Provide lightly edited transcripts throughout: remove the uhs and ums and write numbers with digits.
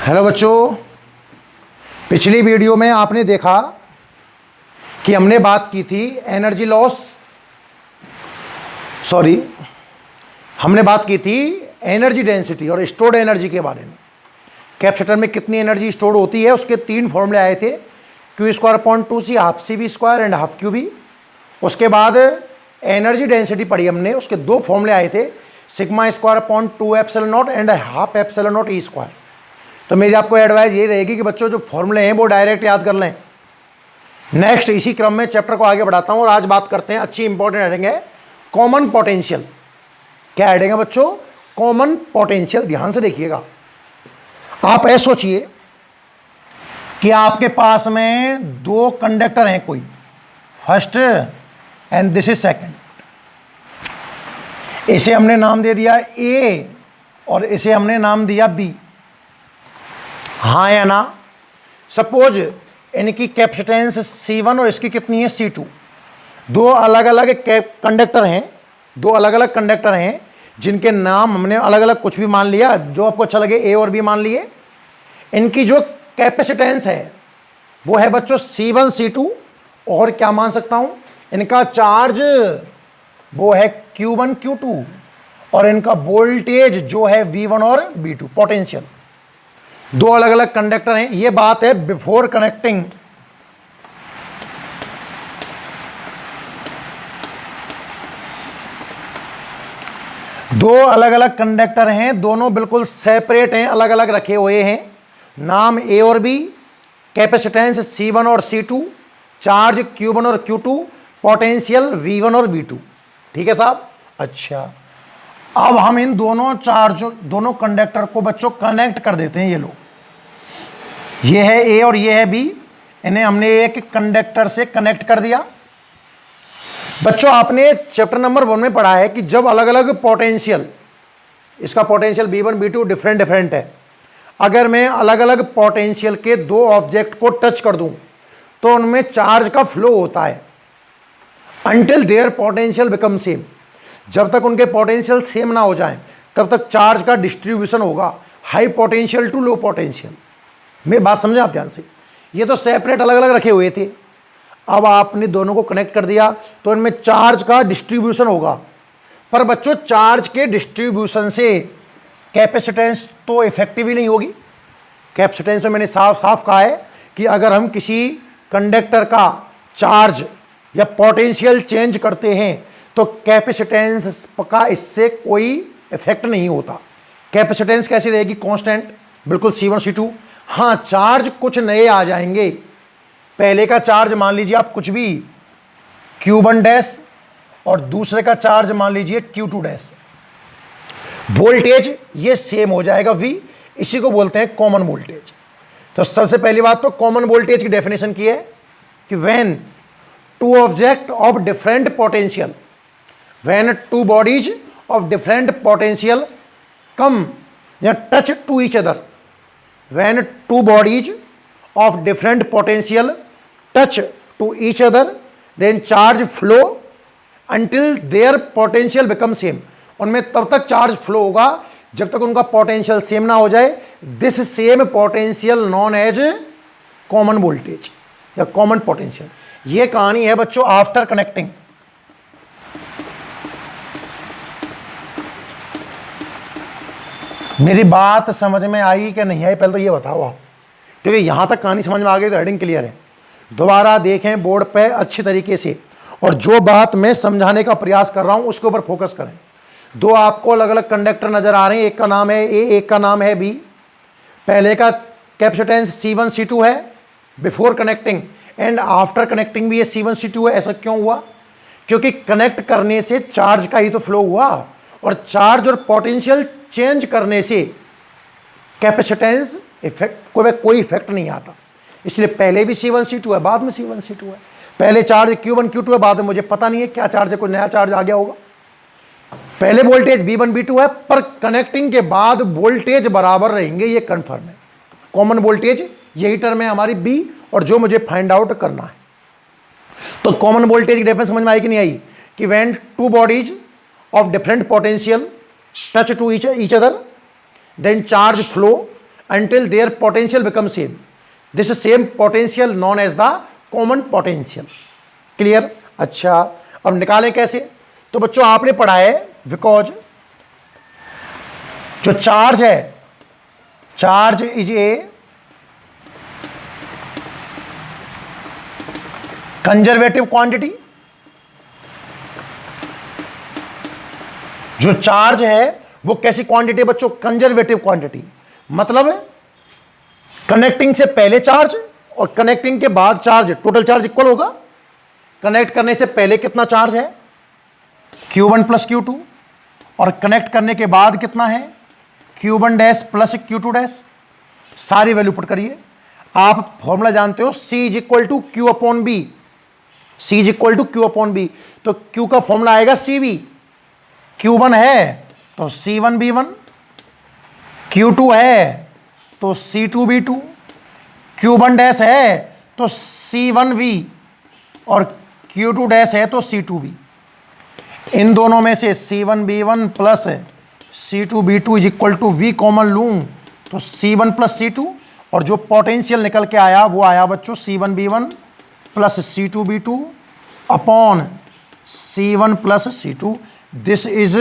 Hello बच्चों, पिछली video में आपने देखा कि हमने बात की थी हमने बात की थी एनर्जी डेंसिटी और स्टोर्ड एनर्जी के बारे में। कैपेसिटर में कितनी एनर्जी स्टोर होती है उसके तीन फॉर्मूले आए थे, q square upon 2c, half c b square and half q b. उसके बाद एनर्जी डेंसिटी पढ़ी हमने, उसके दो फॉर्मूले आए थे, sigma square upon 2 epsilon not and half epsilon not E square. तो मेरी आपको एडवाइस ये रहेगी कि बच्चों जो फॉर्मूले हैं वो डायरेक्ट याद कर लें। नेक्स्ट इसी क्रम में चैप्टर को आगे बढ़ाता हूं और आज बात करते हैं, अच्छी इंपॉर्टेंट हेडिंग है, कॉमन पोटेंशियल। क्या हेडिंग है बच्चों? Common potential. ध्यान से देखिएगा। आप ऐसा सोचिए कि आपके पास में दो कंडक्टर हैं, कोई first and this is second. इसे हमने नाम दे दिया ए और इसे हमने नाम दिया बी। हाँ या ना? सपोज इनकी कैपेसिटेंस C1 और इसकी कितनी है C2। दो अलग अलग कंडक्टर हैं जिनके नाम हमने अलग अलग कुछ भी मान लिया, जो आपको अच्छा लगे, ए और बी मान लिए। इनकी जो कैपेसिटेंस है वो है बच्चों C1 C2, और क्या मान सकता हूं, इनका चार्ज वो है Q1 Q2, और इनका वोल्टेज जो है V1 और V2, पोटेंशियल। दो अलग अलग कंडक्टर हैं। ये बात है बिफोर कनेक्टिंग। दो अलग अलग कंडक्टर हैं, दोनों बिल्कुल सेपरेट हैं, अलग अलग रखे हुए हैं। नाम ए और बी, कैपेसिटेंस C1 और C2, चार्ज Q1 और Q2, पोटेंशियल V1 और V2। ठीक है साहब? अच्छा, अब हम इन दोनों कंडक्टर को बच्चों कनेक्ट कर देते हैं। ये लो, ये है ए और ये है बी, इन्हें हमने एक कंडक्टर से कनेक्ट कर दिया। बच्चों आपने चैप्टर नंबर 1 में पढ़ा है कि जब अलग अलग पोटेंशियल, इसका पोटेंशियल B1 B2 डिफरेंट है, अगर मैं अलग अलग पोटेंशियल के दो ऑब्जेक्ट को टच कर दूं तो उनमें चार्ज का फ्लो होता है until their potential become same. जब तक उनके पोटेंशियल सेम ना हो जाएं तब तक चार्ज का डिस्ट्रीब्यूशन होगा high potential to low potential. मेरी बात समझे आप ध्यान से। ये तो सेपरेट अलग अलग रखे हुए थे, अब आपने दोनों को कनेक्ट कर दिया तो इनमें चार्ज का डिस्ट्रीब्यूशन होगा। पर बच्चों चार्ज के डिस्ट्रीब्यूशन से कैपेसिटेंस तो इफेक्टिव ही नहीं होगी। कैपेसिटेंस में मैंने साफ साफ कहा है कि अगर हम किसी कंडक्टर का चार्ज या पोटेंशियल चेंज करते हैं तो कैपेसिटेंस का इससे कोई इफेक्ट नहीं होता। कैपेसिटेंस कैसी रहेगी? कांस्टेंट, बिल्कुल C1 C2। हाँ, चार्ज कुछ नए आ जाएंगे। पहले का चार्ज मान लीजिए आप कुछ भी Q1 डैश और दूसरे का चार्ज मान लीजिए Q2 डैश। वोल्टेज ये सेम हो जाएगा V, इसी को बोलते हैं कॉमन वोल्टेज। तो सबसे पहली बात तो कॉमन वोल्टेज की डेफिनेशन की है कि when two object of different potential, when two bodies of different potential come या touch to each other, when two bodies of different potential touch to each other, then charge flow until their potential become same। उनमें तब तक charge flow होगा जब तक उनका potential same ना हो जाए। This same potential known as common voltage या कॉमन पोटेंशियल। ये कहानी है बच्चों आफ्टर कनेक्टिंग। मेरी बात समझ में आई कि नहीं आई, पहले तो ये बताओ आप, क्योंकि यहां तक कहानी समझ में आ गई तो हेडिंग क्लियर है। दोबारा देखें बोर्ड पे अच्छी तरीके से, और जो बात मैं समझाने का प्रयास कर रहा हूं उसके ऊपर फोकस करें। दो आपको अलग अलग कंडक्टर नजर आ रहे हैं, एक का नाम है ए, एक का नाम है बी। पहले का कैपेसिटेंस C1 C2 है before connecting, and after connecting भी ये C1 C2 है। ऐसा क्यों हुआ? क्योंकि कनेक्ट करने से चार्ज का ही तो फ्लो हुआ, और चार्ज और पोटेंशियल चेंज करने से कैपेसिटेंस इफेक्ट कोई इफेक्ट नहीं आता। इसलिए पहले भी C1 C2 है, बाद में C1 C2 है। पहले चार्ज Q1 Q2 है, बाद में मुझे पता नहीं है क्या चार्ज है, कोई नया चार्ज आ गया होगा। पहले वोल्टेज V1 V2 है, पर कनेक्टिंग के बाद वोल्टेज बराबर रहेंगे, ये कंफर्म है। कॉमन वोल्टेज यही टर्म है हमारी B, और जो मुझे फाइंड आउट करना है। तो कॉमन वोल्टेज की डिफरेंस समझ में आई कि नहीं आई? कि when two bodies of different potential touch to each other, then charge flow until their potential becomes same. This same potential known as the common potential. Clear? अच्छा, अब निकालें कैसे? तो बच्चों आपने पढ़ा है बिकॉज जो चार्ज है, charge is a conservative quantity. जो चार्ज है वो कैसी क्वांटिटी है बच्चों? Conservative quantity. मतलब कनेक्टिंग से पहले चार्ज और कनेक्टिंग के बाद चार्ज, टोटल चार्ज इक्वल होगा। कनेक्ट करने से पहले कितना चार्ज है? Q1 प्लस Q2, और कनेक्ट करने के बाद कितना है? Q1 dash plus Q2 dash. सारी वैल्यू पुट करिए। आप फॉर्मूला जानते हो, C is equal to Q upon B. C is equal to Q upon B. तो Q का फॉर्मूला आएगा CV। Q1 है तो C1V1, Q2 है तो C2V2, Q1 डैश है तो C1V, और Q2 डैश है तो C2V। इन दोनों में से C1V1 प्लस C2V2 is equal to V common लूं तो C1 प्लस C2, और जो पोटेंशियल निकल के आया वो आया बच्चों C1V1 प्लस C2V2 upon C1 plus C2। This is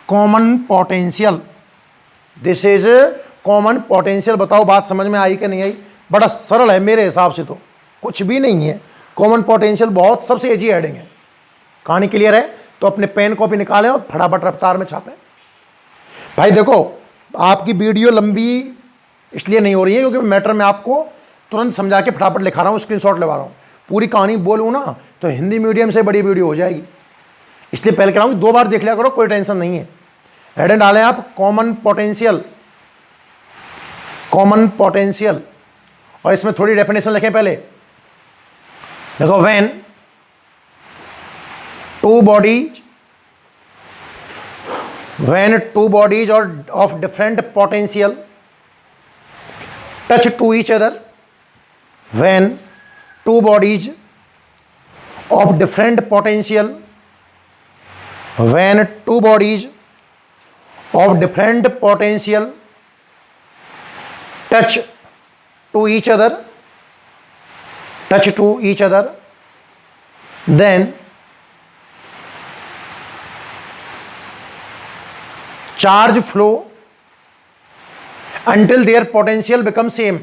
common potential. This is common potential. बताओ बात समझ में आई कि नहीं आई? बड़ा सरल है मेरे हिसाब से, तो कुछ भी नहीं है। कॉमन पोटेंशियल बहुत सबसे इजी हेडिंग है। कहानी क्लियर है? तो अपने पेन कॉपी निकालें और फटाफट रफ्तार में छापें। भाई देखो, आपकी वीडियो लंबी इसलिए नहीं हो रही है क्योंकि मैटर में आपको तुरंत समझा के फटाफट लिखा रहा हूँ, स्क्रीनशॉट लगा रहा हूँ। पूरी कहानी बोलूँ ना तो हिंदी मीडियम से बड़ी वीडियो हो जाएगी, इसलिए पहले कह रहा हूँ 2 बार देख लिया करो, कोई टेंशन नहीं है। हेडिंग डालें आप कॉमन पोटेंशियल, कॉमन पोटेंशियल, और इसमें थोड़ी डेफिनेशन लिखें पहले। देखो, व्हेन टू बॉडीज और of different potential touch to each other, when two bodies of different potential, when two bodies of different potential touch to each other, then charge flow until their potential becomes same.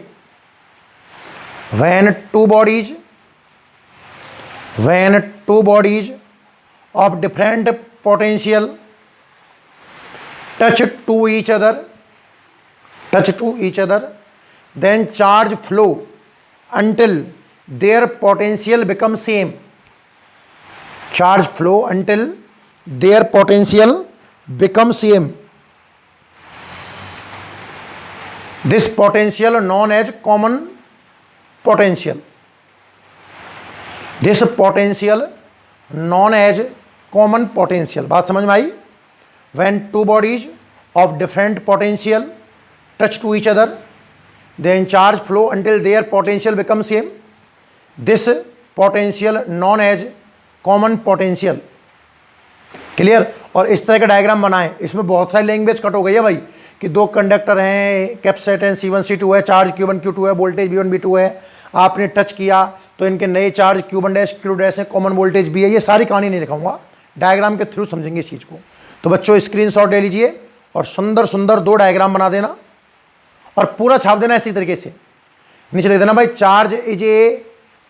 When two bodies of different potential touch to each other, then charge flow until their potential becomes same. Charge flow until their potential becomes same. This potential known as common potential. This potential known as common potential. बात समझ में आई? When two bodies of different potential touch to each other, then charge flow until their potential become same. This potential known as common potential. Clear? और इस तरह का diagram बनाएं। इसमें बहुत सारी लैंग्वेज कट हो गई है भाई, कि 2 कंडक्टर हैं, कैपेसिटेंस C1 C2 है, चार्ज Q1 Q2 है, वोल्टेज V1 V2 है। आपने टच किया तो इनके नए charge Q1 dash Q2 dash है, कॉमन वोल्टेज भी है। ये सारी कहानी नहीं लिखाऊंगा, डायग्राम के थ्रू समझेंगे इस चीज़ को। तो बच्चों स्क्रीनशॉट ले लीजिए और सुंदर सुंदर 2 डायग्राम बना देना और पूरा छाप देना इसी तरीके से। नीचे लिख देना भाई, charge is a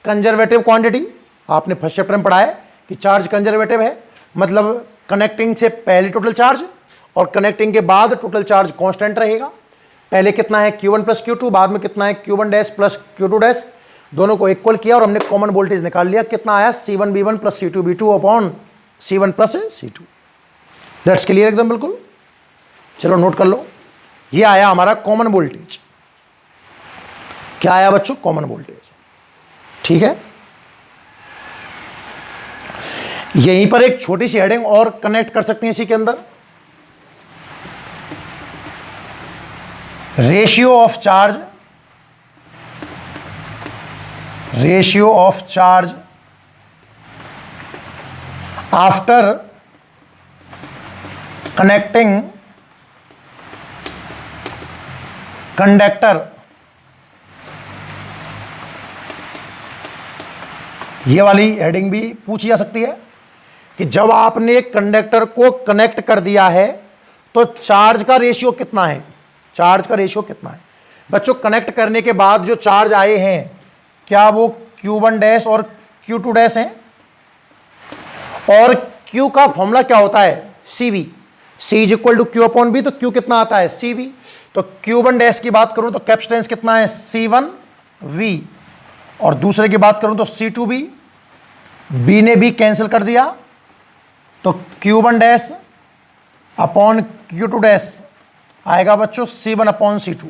conservative quantity. आपने फर्स्ट चैप्टर में पढ़ा है कि चार्ज कंजर्वेटिव है, मतलब कनेक्टिंग से पहले टोटल चार्ज और कनेक्टिंग के बाद टोटल चार्ज कांस्टेंट रहेगा। पहले कितना है Q1 प्लस Q2, बाद में कितना है Q1 dash plus Q2 dash, दोनों को इक्वल किया और हमने कॉमन वोल्टेज निकाल लिया। कितना आया? C1V1 प्लस C2V2 upon C1 plus C2। That's clear एकदम बिल्कुल। चलो नोट कर लो, ये आया हमारा कॉमन वोल्टेज। क्या आया बच्चों? Common voltage. ठीक है, यहीं पर एक छोटी सी हेडिंग और कनेक्ट कर सकते हैं इसी के अंदर। Ratio of charge after connecting conductor, ये वाली हेडिंग भी पूछी जा सकती है कि जब आपने एक कंडक्टर को कनेक्ट कर दिया है तो चार्ज का रेशियो कितना है, चार्ज का रेशियो कितना है। बच्चों कनेक्ट करने के बाद जो चार्ज आए हैं क्या वो Q1 डैश और Q2 डैश हैं, और Q का फॉर्मूला क्या होता है, CV, C is equal to Q upon B, तो Q कितना आता है CV। तो Q1 डैश की बात करूं तो कैपेसिटेंस कितना है C1V, और दूसरे की बात करूं तो C2B, B ने B कैंसिल कर दिया तो Q1 dash upon Q2 dash आएगा बच्चों C1 अपॉन C2।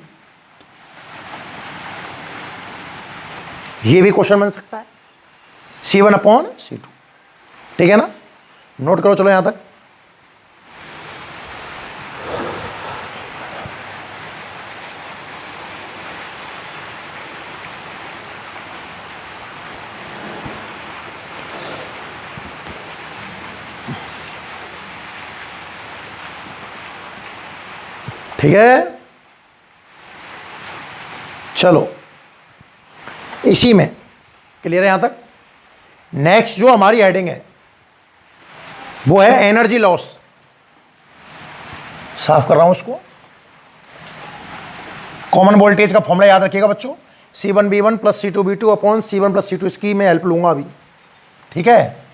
ये भी क्वेश्चन बन सकता है, C1 अपॉन C2, ठीक है ना, नोट करो चलो यहां तक। ठीक है, चलो इसी में क्लियर है यहां तक। नेक्स्ट जो हमारी हेडिंग है वो है एनर्जी लॉस। साफ कर रहा हूं उसको। कॉमन वोल्टेज का फॉर्मूला याद रखिएगा बच्चों, C1V1 प्लस C2V2 upon C1 plus C2, इसकी मैं हेल्प लूंगा अभी, ठीक है।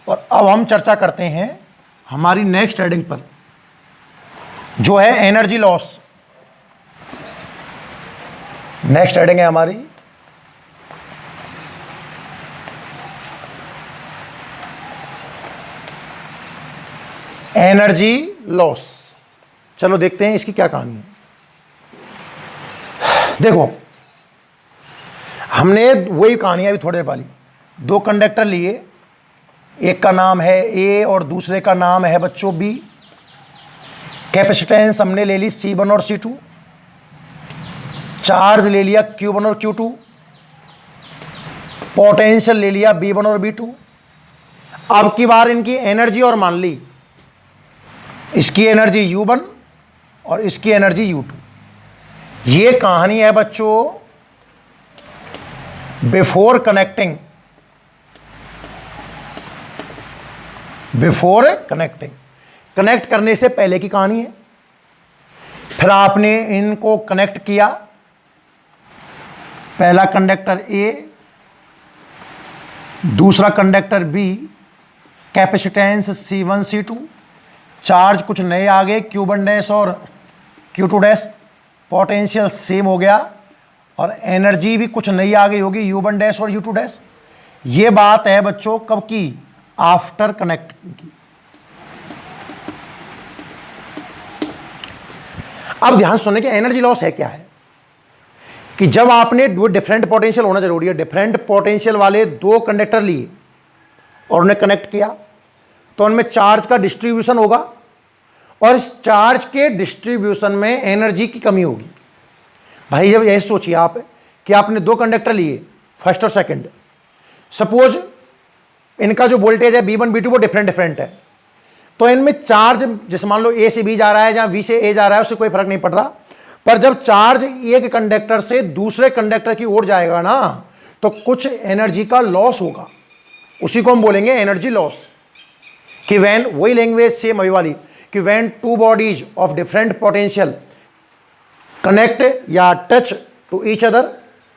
और अब हम चर्चा करते हैं हमारी नेक्स्ट हेडिंग पर जो है एनर्जी लॉस। नेक्स्ट हेडिंग है हमारी एनर्जी लॉस। चलो देखते हैं इसकी क्या कहानी है। देखो हमने वही कहानी है अभी थोड़ी देर पहले, दो कंडक्टर लिए, एक का नाम है ए और दूसरे का नाम है बच्चों बी। कैपेसिटेंस हमने ले ली C1 और C2, चार्ज ले लिया Q1 और Q2, पोटेंशियल ले लिया B1 और B2। अब की बार इनकी एनर्जी और मान ली, इसकी एनर्जी U1 और इसकी एनर्जी U2। ये कहानी है बच्चों before connecting, before connecting, connect करने से पहले की कहानी है। फिर आपने इनको कनेक्ट किया, पहला कंडक्टर A, दूसरा conductor B, capacitance C1 C2, charge कुछ नए आ गए Q1 डैश और Q2 डैश, पोटेंशियल सेम हो गया और एनर्जी भी कुछ नई आ गई होगी U1 डैश और U2 डैश। ये बात है बच्चों कब की, आफ्टर कनेक्टिंग की। अब ध्यान सुनने कि एनर्जी लॉस है क्या है, कि जब आपने डिफरेंट पोटेंशियल होना जरूरी है, डिफरेंट पोटेंशियल वाले दो कंडक्टर लिए और उन्हें कनेक्ट किया तो उनमें चार्ज का डिस्ट्रीब्यूशन होगा और इस चार्ज के डिस्ट्रीब्यूशन में एनर्जी की कमी होगी। भाई जब यही सोचिए आप कि आपने दो कंडक्टर लिए फर्स्ट और सेकंड, सपोज इनका जो वोल्टेज है B1 B2 वो डिफरेंट है, तो इनमें चार्ज जैसे मान लो A से B जा रहा है जहां V से A जा रहा है उससे कोई फर्क नहीं पड़ रहा, पर जब चार्ज एक कंडक्टर से दूसरे कंडक्टर की ओर जाएगा ना तो कुछ एनर्जी का लॉस होगा, उसी को हम बोलेंगे एनर्जी लॉस। कि व्हेन, वही लैंग्वेज सेम अभी वाली, कि when two bodies of different potential connect या touch to each other,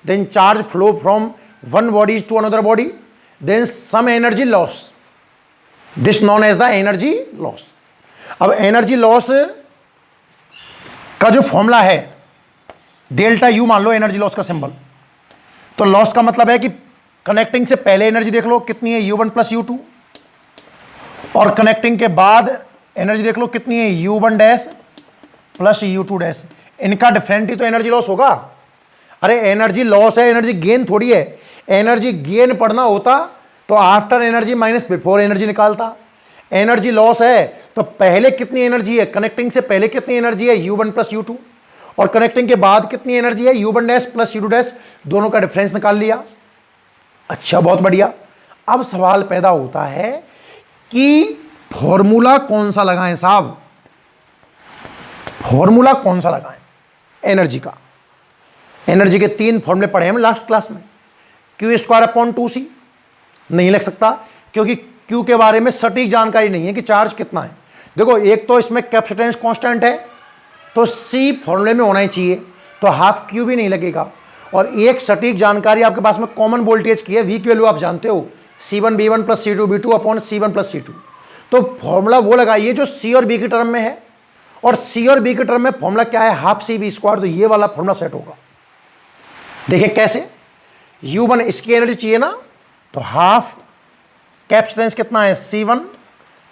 then charge flow from one body to another body, then some energy loss, this known as the energy loss. अब energy loss का जो formula है delta U मान लो energy loss का symbol, तो loss का मतलब है कि कनेक्टिंग से पहले एनर्जी देख लो कितनी है U1 प्लस U2, और कनेक्टिंग के बाद एनर्जी देख लो कितनी है U1 dash plus U2 dash. इनका डिफरेंट ही तो एनर्जी लॉस होगा। अरे एनर्जी लॉस है, एनर्जी गेन थोड़ी है। एनर्जी गेन पढ़ना होता तो after energy minus before energy निकालता। एनर्जी लॉस है तो पहले कितनी एनर्जी है, कनेक्टिंग से पहले कितनी एनर्जी है U1 प्लस U2, और कनेक्टिंग के बाद कितनी एनर्जी है U1 dash plus U2 dash, दोनों का डिफरेंस निकाल लिया। अच्छा बहुत बढ़िया। अब सवाल पैदा होता है कि फॉर्मूला कौन सा लगाएं साहब, फॉर्मूला कौन सा लगाएं एनर्जी का। एनर्जी के 3 फॉर्मूले पढ़े हम लास्ट क्लास में। Q² / 2C नहीं लिख सकता क्योंकि Q के बारे में सटीक जानकारी नहीं है कि चार्ज कितना है। देखो एक तो इसमें कैपेसिटेंस कांस्टेंट है तो C फॉर्मूले में होना ही चाहिए, तो हाफ Q भी नहीं लगेगा। और एक सटीक जानकारी आपके पास में कॉमन वोल्टेज की है, V की वैल्यू आप जानते हो C1V1 + C2V2 / C1 + C2। तो फॉर्मूला वो लगाइए जो C और B की टर्म में है, और C और B की टर्म में फॉर्मूला क्या है, हाफ CV²। तो ये वाला फॉर्मूला सेट होगा। देखिए कैसे, U1 इसकी एनर्जी चाहिए ना, तो हाफ कैपेसिटेंस कितना है C1,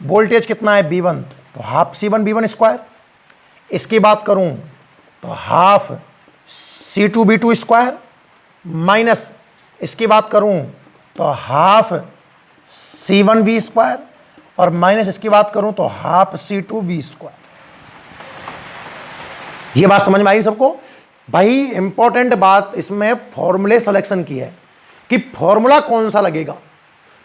वोल्टेज कितना है B1, तो हाफ C1V1²। इसकी बात करूं तो हाफ C2V2² माइनस इसकी बात करूं तो हाफ C1V² और माइनस इसकी बात करूं तो हाफ C2V²। ये बात समझ में आई सबको? भाई इंपॉर्टेंट बात इसमें फॉर्मूले सिलेक्शन की है कि फॉर्मूला कौन सा लगेगा।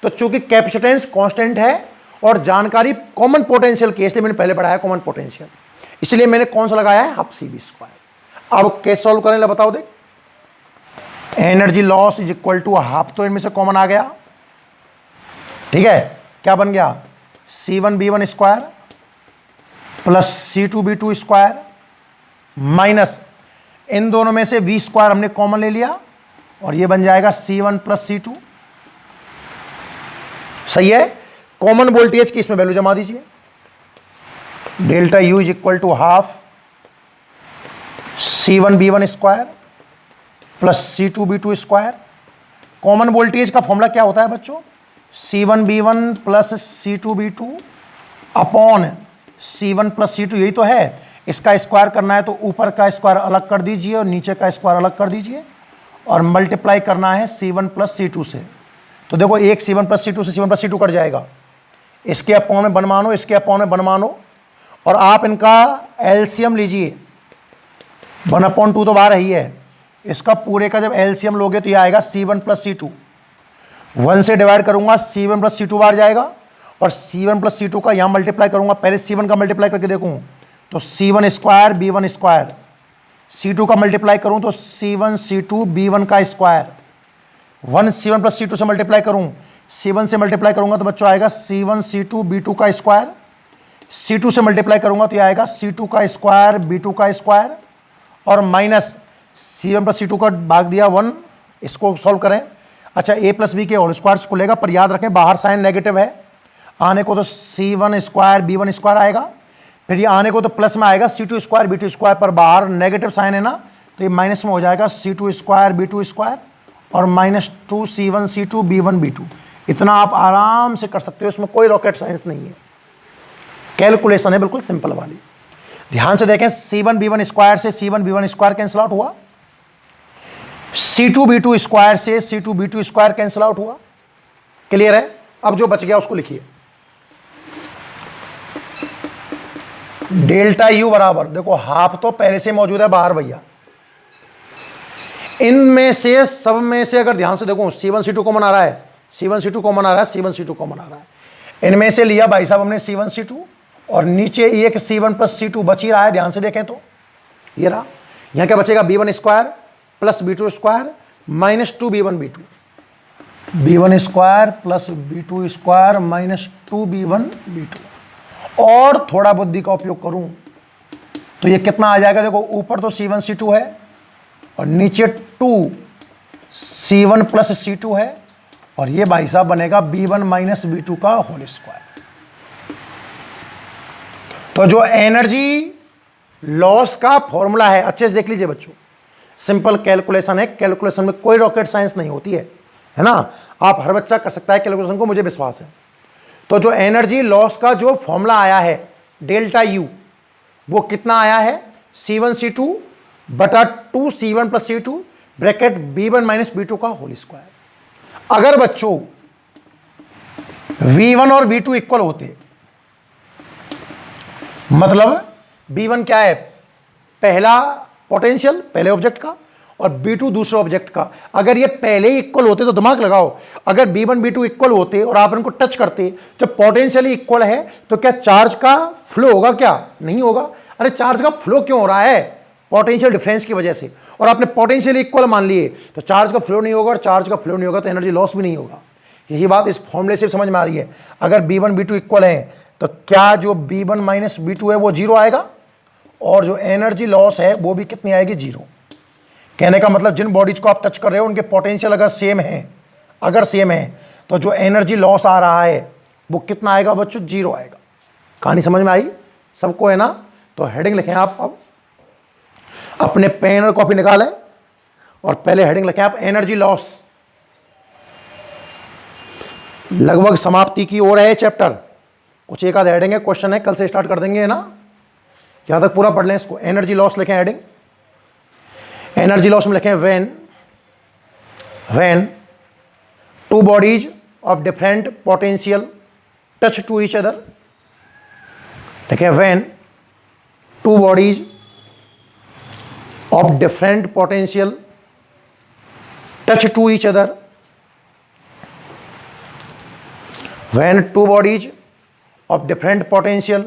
तो चूंकि कैपेसिटेंस कांस्टेंट है और जानकारी कॉमन पोटेंशियल की, इसलिए मैंने पहले पढ़ाया कॉमन पोटेंशियल, इसलिए मैंने कौन सा लगाया है, हाफ CV²। अब कैसे सॉल्व करें ले बताओ। देख, energy loss is equal to half, तो इनमें से कॉमन आ गया, ठीक है। क्या बन गया, C1V1² प्लस C2V2² माइनस इन दोनों में से V² हमने कॉमन ले लिया और ये बन जाएगा C1 + C2। सही है। कॉमन वोल्टेज की इसमें वैल्यू जमा दीजिए, delta U is equal to half C1V1² plus C2V2²। Common voltage का फॉर्मूला क्या होता है बच्चों, C1V1 प्लस C2V2 अपॉन C1 + C2, यही तो है। इसका स्क्वायर करना है तो ऊपर का स्क्वायर अलग कर दीजिए और नीचे का स्क्वायर अलग कर दीजिए और मल्टीप्लाई करना है C1 + C2 से। तो देखो एक C1 + C2 से C1 + C2 कट जाएगा, इसके अपॉन में 1 मानो, इसके अपॉन में 1 मानो, और आप इनका एलसीएम लीजिए। 1/2 तो बाहर ही है, इसका पूरे का जब एलसीएम लोगे तो ये आएगा C1 + C2। 1 से डिवाइड करूंगा C1 + C2 बाहर जाएगा और C1 + C2 का यहाँ मल्टीप्लाई करूंगा। पहले C1 का मल्टीप्लाई करके देखूँ तो C1² B1², C2 का मल्टीप्लाई करूं तो C1 C2 B1 का स्क्वायर। 1 C1 + C2 से मल्टीप्लाई करूं, C1 से मल्टीप्लाई करूंगा तो बच्चों आएगा C1 C2 B2 का स्क्वायर। C2 से मल्टीप्लाई करूंगा तो ये आएगा C2 का स्क्वायर B2 का स्क्वायर और माइनस C1 + C2 का भाग दिया 1। इसको सॉल्व करें। अच्छा, A + B के होल स्क्वायर से खुलेगा, पर याद रखें बाहर साइन नेगेटिव है, आने को तो C1² B1² आएगा, फिर ये आने को तो प्लस में आएगा C2² B2², पर बाहर नेगेटिव साइन है ना, तो ये माइनस में हो जाएगा C2² B2² और -2 C1 C2 B1 B2। इतना आप आराम से कर सकते हो, इसमें कोई रॉकेट साइंस नहीं है, कैलकुलेशन है बिल्कुल सिंपल वाली। ध्यान से देखें, C1 B1² से C1 B1² कैंसिल आउट हुआ, C2 B2² से C2 B2² कैंसिल आउट हुआ। क्लियर है? अब जो बच गया उसको लिखिए, डेल्टा U बराबर, देखो हाफ तो पहले से मौजूद है बाहर भैया, इनमें से सब में से अगर ध्यान से देखो C1 C2 कॉमन आ रहा है, C1 C2 कॉमन आ रहा है, C1 C2 कॉमन आ रहा है, इनमें से लिया भाई साहब हमने C1 C2 और नीचे एक C1 + C2 बच ही रहा है। ध्यान से देखें तो ये रहा, यहां क्या बचेगा, B1² plus B2² minus 2 B1 B2, B1² plus B2² minus 2 B1 B2। और थोड़ा बुद्धि का उपयोग करूं तो ये कितना आ जाएगा, देखो ऊपर तो C1 C2 है और नीचे 2 C1 + C2 है और ये भाई साहब बनेगा B1 - B2 का होल स्क्वायर। तो जो एनर्जी लॉस का फॉर्मूला है, अच्छे से देख लीजिए बच्चों, सिंपल कैलकुलेशन है, कैलकुलेशन में कोई रॉकेट साइंस नहीं होती है ना। आप हर बच्चा कर सकता है कैलकुलेशन को, मुझे विश्वास है। तो जो एनर्जी लॉस का जो फॉर्मूला आया है डेल्टा U, वो कितना आया है, C1 C2 बटा 2 C1 + C2 bracket B1 - B2 का होल स्क्वायर। अगर बच्चों V1 और V2 इक्वल होते, मतलब B1 क्या है, पहला पोटेंशियल पहले ऑब्जेक्ट का और B2 दूसरे ऑब्जेक्ट का, अगर ये पहले ही इक्वल होते तो दिमाग लगाओ, अगर B1 B2 इक्वल होते और आप इनको टच करते, जब पोटेंशियल इक्वल है तो क्या चार्ज का फ्लो होगा, क्या नहीं होगा। अरे चार्ज का फ्लो क्यों हो रहा है, पोटेंशियल डिफरेंस की वजह से, और आपने पोटेंशियल इक्वल मान लिए तो चार्ज का फ्लो नहीं होगा, और चार्ज का फ्लो नहीं होगा तो एनर्जी लॉस भी नहीं होगा। यही बात इस फॉर्मूले से समझ में आ रही है। अगर B1 B2 इक्वल है तो क्या जो B1 माइनस B2 है वो जीरो आएगा, और जो एनर्जी लॉस है वो भी कितनी आएगी, जीरो। कहने का मतलब जिन बॉडीज को आप टच कर रहे हो उनके पोटेंशियल अगर सेम है तो जो एनर्जी लॉस आ रहा है वो कितना आएगा बच्चों, जीरो आएगा। कहानी समझ में आई सबको, है ना। तो हेडिंग लिखें आप, अब अपने पेन और कॉपी निकालें और पहले हेडिंग लिखें आप एनर्जी लॉस। लगभग समाप्ति की ओर है चैप्टर, कुछ एक आध हेडिंग है, क्वेश्चन है, कल से स्टार्ट कर देंगे, है ना। यहां तक पूरा पढ़ लें इसको। एनर्जी लॉस लिखें हेडिंग। एनर्जी लॉस में लिखें when two bodies of different potential touch to each other. लिखें when two bodies of different potential touch to each other. When two bodies of different potential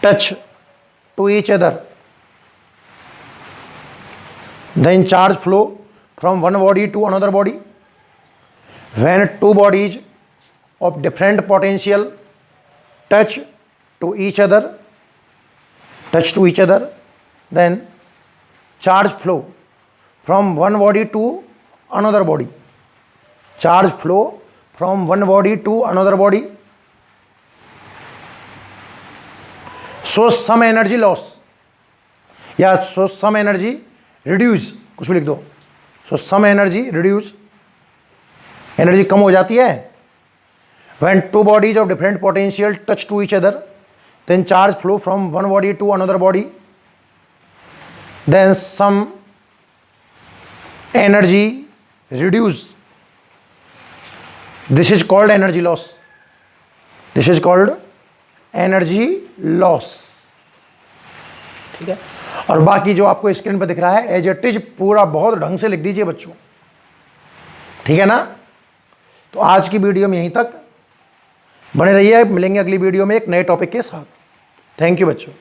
touch to each other, then charge flow from one body to another body. When two bodies of different potential touch to each other, then charge flow from one body to another body. Charge flow from one body to another body, so some energy loss या so some energy reduce, कुछ भी लिख दो। so some energy reduce, energy कम हो जाती है। when two bodies of different potential touch to each other, then charge flow from one body to another body, then some energy reduce. This is called energy loss. This is called energy loss. ठीक है। और बाकी जो आपको screen पर दिख रहा है एज इट इज पूरा बहुत ढंग से लिख दीजिए बच्चों, ठीक है ना। तो आज की वीडियो में यहीं तक, बने रहिए, मिलेंगे अगली वीडियो में एक नए टॉपिक के साथ। थैंक यू बच्चों।